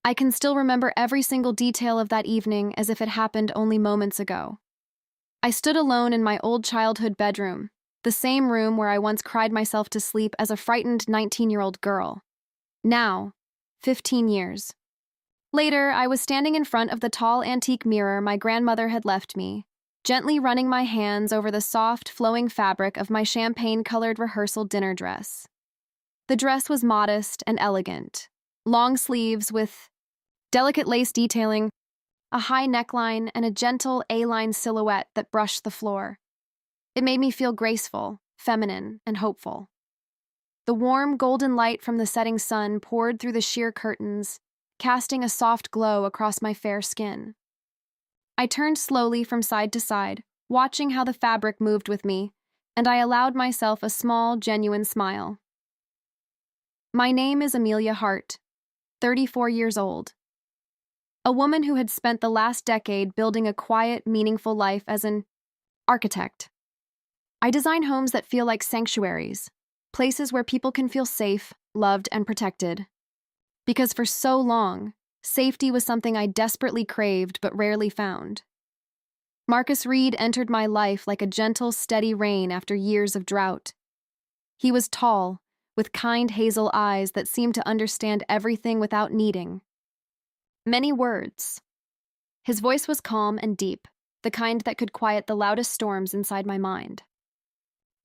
I can still remember every single detail of that evening as if it happened only moments ago. I stood alone in my old childhood bedroom, the same room where I once cried myself to sleep as a frightened 19-year-old girl. Now, 15 years. Later, I was standing in front of the tall antique mirror my grandmother had left me, gently running my hands over the soft, flowing fabric of my champagne-colored rehearsal dinner dress. The dress was modest and elegant, long sleeves with delicate lace detailing, a high neckline, and a gentle A-line silhouette that brushed the floor. It made me feel graceful, feminine, and hopeful. The warm, golden light from the setting sun poured through the sheer curtains, casting a soft glow across my fair skin. I turned slowly from side to side, watching how the fabric moved with me, and I allowed myself a small, genuine smile. My name is Amelia Hart, 34 years old. A woman who had spent the last decade building a quiet, meaningful life as an architect. I design homes that feel like sanctuaries, places where people can feel safe, loved, and protected. Because for so long, safety was something I desperately craved but rarely found. Marcus Reed entered my life like a gentle, steady rain after years of drought. He was tall, with kind hazel eyes that seemed to understand everything without needing many words. His voice was calm and deep, the kind that could quiet the loudest storms inside my mind.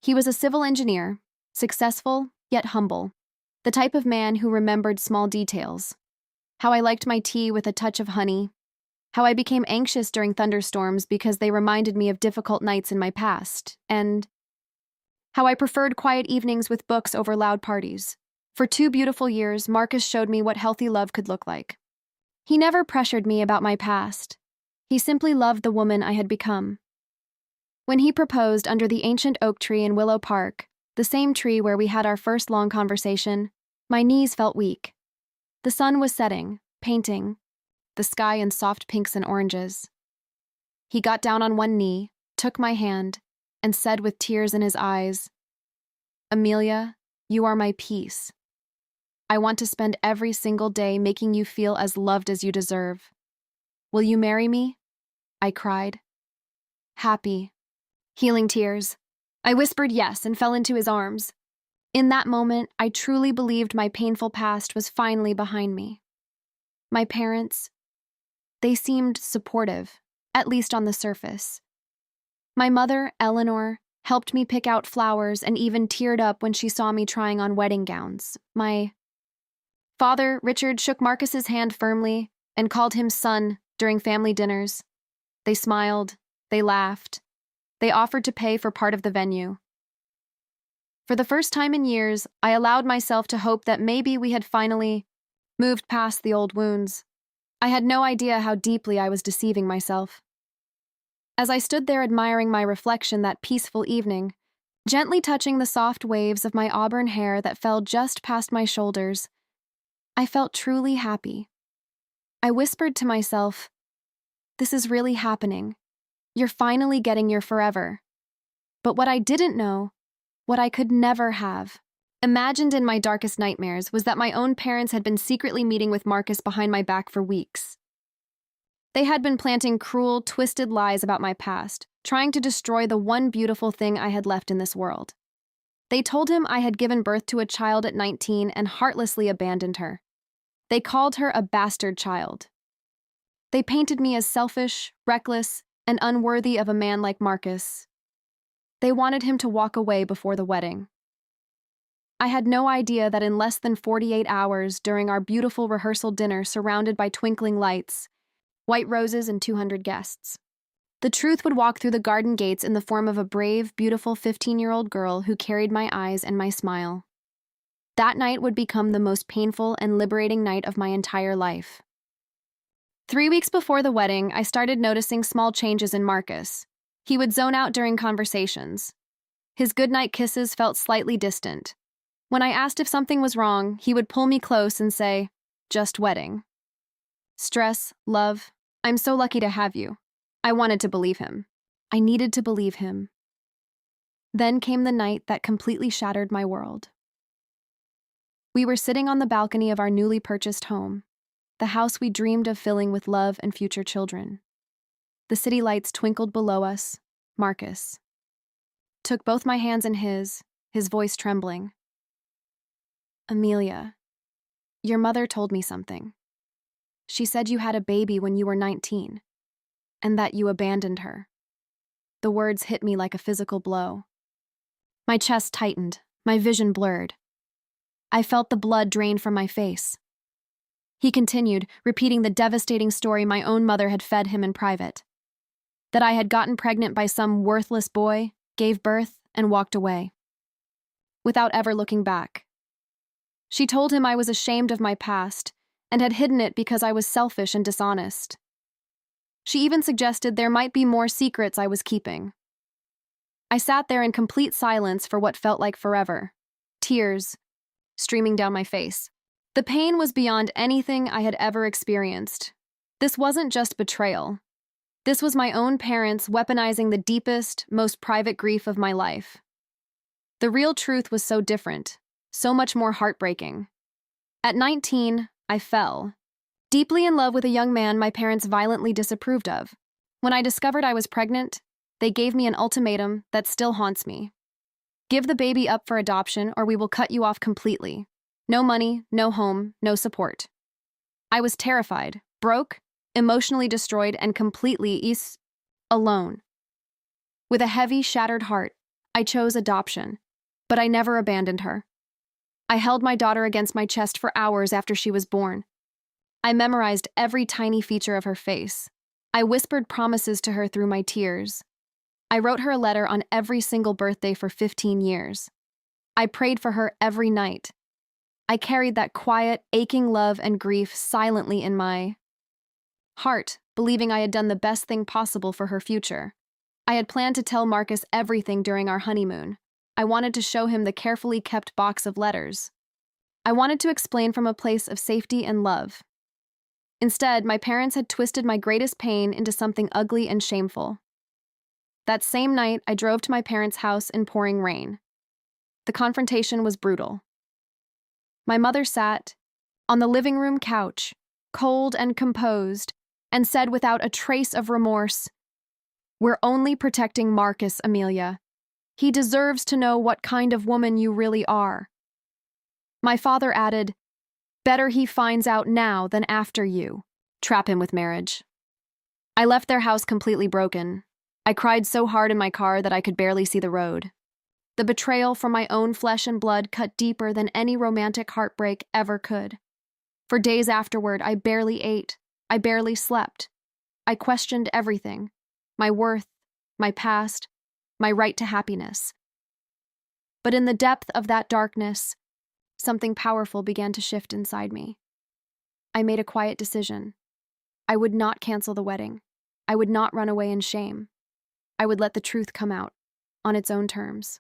He was a civil engineer, successful yet humble, the type of man who remembered small details. How I liked my tea with a touch of honey, how I became anxious during thunderstorms because they reminded me of difficult nights in my past, and how I preferred quiet evenings with books over loud parties. For 2 beautiful years, Marcus showed me what healthy love could look like. He never pressured me about my past. He simply loved the woman I had become. When he proposed under the ancient oak tree in Willow Park, the same tree where we had our first long conversation, my knees felt weak. The sun was setting, painting the sky in soft pinks and oranges. He got down on one knee, took my hand, and said with tears in his eyes, "Amelia, you are my peace. I want to spend every single day making you feel as loved as you deserve. Will you marry me?" I cried. Happy, healing tears. I whispered yes and fell into his arms. In that moment, I truly believed my painful past was finally behind me. My parents, they seemed supportive, at least on the surface. My mother, Eleanor, helped me pick out flowers and even teared up when she saw me trying on wedding gowns. My father, Richard, shook Marcus's hand firmly and called him son during family dinners. They smiled, they laughed, they offered to pay for part of the venue. For the first time in years, I allowed myself to hope that maybe we had finally moved past the old wounds. I had no idea how deeply I was deceiving myself. As I stood there admiring my reflection that peaceful evening, gently touching the soft waves of my auburn hair that fell just past my shoulders, I felt truly happy. I whispered to myself, "This is really happening. You're finally getting your forever." But what I didn't know, what I could never have, imagined in my darkest nightmares, was that my own parents had been secretly meeting with Marcus behind my back for weeks. They had been planting cruel, twisted lies about my past, trying to destroy the one beautiful thing I had left in this world. They told him I had given birth to a child at 19 and heartlessly abandoned her. They called her a bastard child. They painted me as selfish, reckless, and unworthy of a man like Marcus. They wanted him to walk away before the wedding. I had no idea that in less than 48 hours during our beautiful rehearsal dinner surrounded by twinkling lights, white roses, and 200 guests, the truth would walk through the garden gates in the form of a brave, beautiful 15-year-old girl who carried my eyes and my smile. That night would become the most painful and liberating night of my entire life. 3 weeks before the wedding, I started noticing small changes in Marcus. He would zone out during conversations. His goodnight kisses felt slightly distant. When I asked if something was wrong, he would pull me close and say, "Just wedding." Stress, love, I'm so lucky to have you. I wanted to believe him. I needed to believe him. Then came the night that completely shattered my world. We were sitting on the balcony of our newly purchased home. the house we dreamed of filling with love and future children. The city lights twinkled below us. Marcus took both my hands in his voice trembling. Amelia, your mother told me something. She said you had a baby when you were 19, and that you abandoned her. The words hit me like a physical blow. My chest tightened, my vision blurred. I felt the blood drain from my face. He continued, repeating the devastating story my own mother had fed him in private. That I had gotten pregnant by some worthless boy, gave birth, and walked away, without ever looking back. She told him I was ashamed of my past and had hidden it because I was selfish and dishonest. She even suggested there might be more secrets I was keeping. I sat there in complete silence for what felt like forever, tears streaming down my face. The pain was beyond anything I had ever experienced. This wasn't just betrayal. This was my own parents weaponizing the deepest, most private grief of my life. The real truth was so different, so much more heartbreaking. At 19, I fell, deeply in love with a young man my parents violently disapproved of. When I discovered I was pregnant, they gave me an ultimatum that still haunts me. Give the baby up for adoption or we will cut you off completely. No money, no home, no support. I was terrified, broke, emotionally destroyed, and completely alone. With a heavy, shattered heart, I chose adoption, but I never abandoned her. I held my daughter against my chest for hours after she was born. I memorized every tiny feature of her face. I whispered promises to her through my tears. I wrote her a letter on every single birthday for 15 years. I prayed for her every night. I carried that quiet, aching love and grief silently in my heart, believing I had done the best thing possible for her future. I had planned to tell Marcus everything during our honeymoon. I wanted to show him the carefully kept box of letters. I wanted to explain from a place of safety and love. Instead, my parents had twisted my greatest pain into something ugly and shameful. That same night, I drove to my parents' house in pouring rain. The confrontation was brutal. My mother sat on the living room couch, cold and composed, and said without a trace of remorse, "We're only protecting Marcus, Amelia. He deserves to know what kind of woman you really are." My father added, "Better he finds out now than after you. Trap him with marriage." I left their house completely broken. I cried so hard in my car that I could barely see the road. The betrayal from my own flesh and blood cut deeper than any romantic heartbreak ever could. For days afterward, I barely ate. I barely slept. I questioned everything: my worth, my past, my right to happiness. But in the depth of that darkness, something powerful began to shift inside me. I made a quiet decision. I would not cancel the wedding. I would not run away in shame. I would let the truth come out, on its own terms.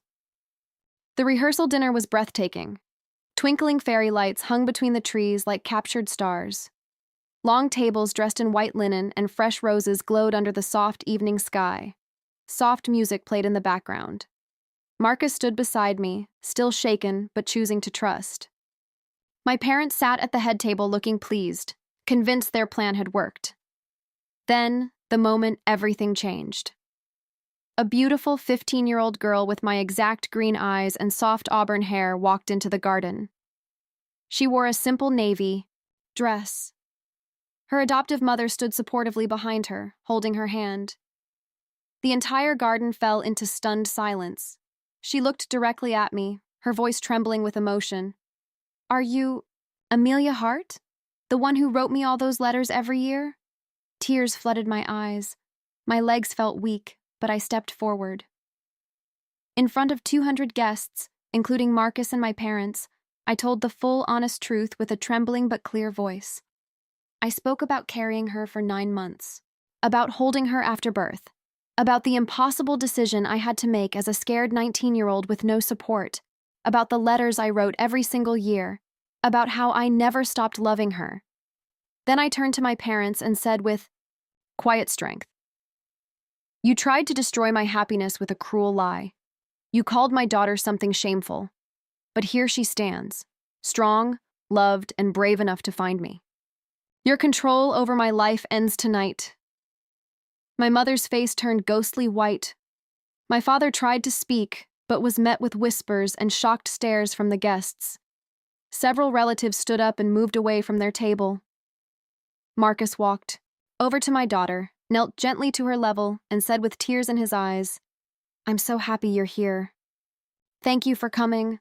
The rehearsal dinner was breathtaking. Twinkling fairy lights hung between the trees like captured stars. Long tables dressed in white linen and fresh roses glowed under the soft evening sky. Soft music played in the background. Marcus stood beside me, still shaken but choosing to trust. My parents sat at the head table looking pleased, convinced their plan had worked. Then, the moment everything changed. A beautiful 15-year-old girl with my exact green eyes and soft auburn hair walked into the garden. She wore a simple navy dress. Her adoptive mother stood supportively behind her, holding her hand. The entire garden fell into stunned silence. She looked directly at me, her voice trembling with emotion. "Are you Amelia Hart? The one who wrote me all those letters every year?" Tears flooded my eyes. My legs felt weak, but I stepped forward. In front of 200 guests, including Marcus and my parents, I told the full, honest truth with a trembling but clear voice. I spoke about carrying her for 9 months, about holding her after birth, about the impossible decision I had to make as a scared 19-year-old with no support, about the letters I wrote every single year, about how I never stopped loving her. Then I turned to my parents and said with quiet strength, "You tried to destroy my happiness with a cruel lie. You called my daughter something shameful. But here she stands, strong, loved, and brave enough to find me. Your control over my life ends tonight. My mother's face turned ghostly white. My father tried to speak, but was met with whispers and shocked stares from the guests. Several relatives stood up and moved away from their table. Marcus walked over to my daughter, knelt gently to her level, and said with tears in his eyes, "I'm so happy you're here. Thank you for coming."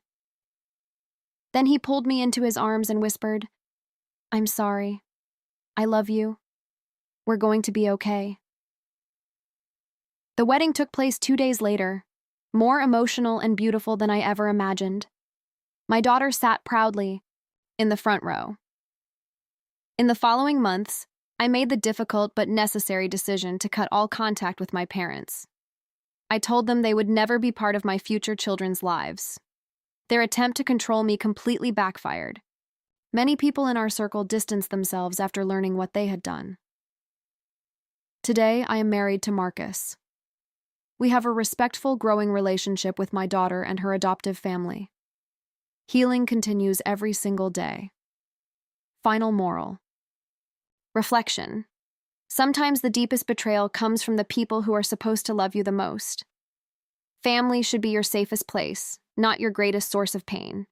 Then he pulled me into his arms and whispered, "I'm sorry. I love you. We're going to be okay." The wedding took place 2 days later, more emotional and beautiful than I ever imagined. My daughter sat proudly in the front row. In the following months, I made the difficult but necessary decision to cut all contact with my parents. I told them they would never be part of my future children's lives. Their attempt to control me completely backfired. Many people in our circle distanced themselves after learning what they had done. Today, I am married to Marcus. We have a respectful, growing relationship with my daughter and her adoptive family. Healing continues every single day. Final moral. Reflection. Sometimes the deepest betrayal comes from the people who are supposed to love you the most. Family should be your safest place, not your greatest source of pain.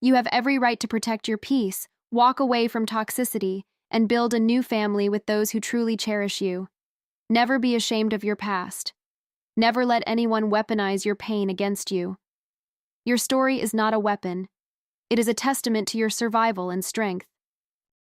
You have every right to protect your peace, walk away from toxicity, and build a new family with those who truly cherish you. Never be ashamed of your past. Never let anyone weaponize your pain against you. Your story is not a weapon. It is a testament to your survival and strength.